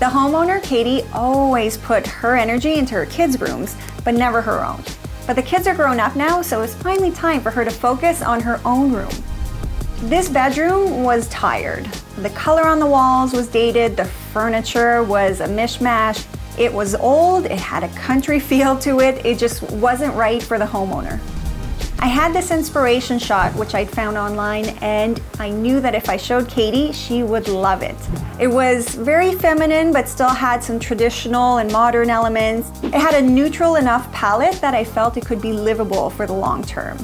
The homeowner, Katie, always put her energy into her kids' rooms, but never her own. But the kids are grown up now, so it's finally time for her to focus on her own room. This bedroom was tired. The color on the walls was dated, the furniture was a mishmash. It was old, it had a country feel to it, it just wasn't right for the homeowner. I had this inspiration shot, which I'd found online, and I knew that if I showed Katie, she would love it. It was very feminine, but still had some traditional and modern elements. It had a neutral enough palette that I felt it could be livable for the long term.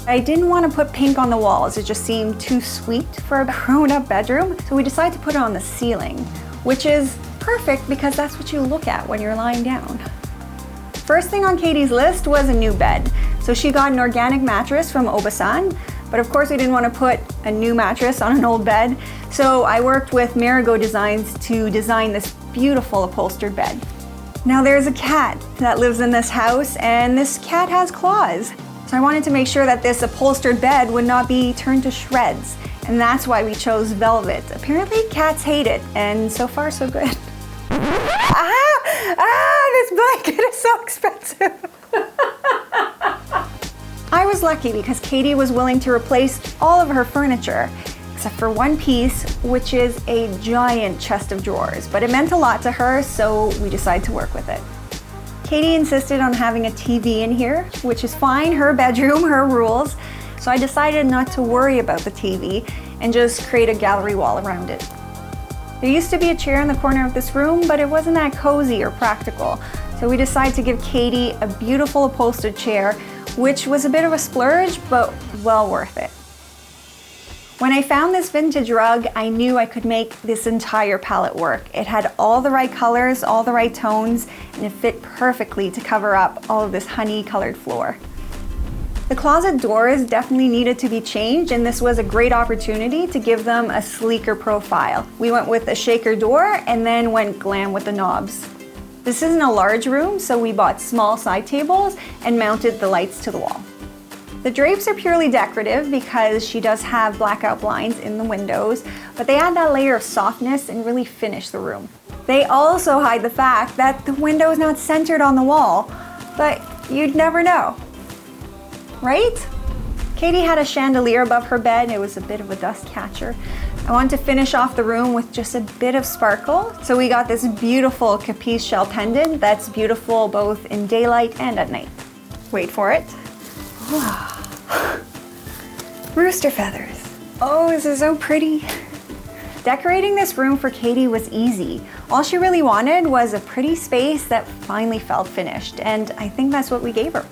I didn't want to put pink on the walls, it just seemed too sweet for a grown-up bedroom, so we decided to put it on the ceiling, which is perfect because that's what you look at when you're lying down. First thing on Katie's list was a new bed. So she got an organic mattress from Obasan, but of course we didn't want to put a new mattress on an old bed. So I worked with Marigo Designs to design this beautiful upholstered bed. Now there's a cat that lives in this house, and this cat has claws. So I wanted to make sure that this upholstered bed would not be turned to shreds. And that's why we chose velvet. Apparently cats hate it, and so far so good. This blanket is so expensive. I was lucky because Katie was willing to replace all of her furniture, except for one piece, which is a giant chest of drawers. But it meant a lot to her, so we decided to work with it. Katie insisted on having a TV in here, which is fine, her bedroom, her rules. So I decided not to worry about the TV and just create a gallery wall around it. There used to be a chair in the corner of this room, but it wasn't that cozy or practical. So we decided to give Katie a beautiful upholstered chair, which was a bit of a splurge, but well worth it. When I found this vintage rug, I knew I could make this entire palette work. It had all the right colors, all the right tones, and it fit perfectly to cover up all of this honey-colored floor. The closet doors definitely needed to be changed, and this was a great opportunity to give them a sleeker profile. We went with a shaker door and then went glam with the knobs. This isn't a large room, so we bought small side tables and mounted the lights to the wall. The drapes are purely decorative because she does have blackout blinds in the windows, but they add that layer of softness and really finish the room. They also hide the fact that the window is not centered on the wall, but you'd never know. Right? Katie had a chandelier above her bed. It was a bit of a dust catcher. I wanted to finish off the room with just a bit of sparkle, so we got this beautiful capiz shell pendant that's beautiful both in daylight and at night. Wait for it. Rooster feathers. Oh, this is so pretty. Decorating this room for Katie was easy. All she really wanted was a pretty space that finally felt finished, and I think that's what we gave her.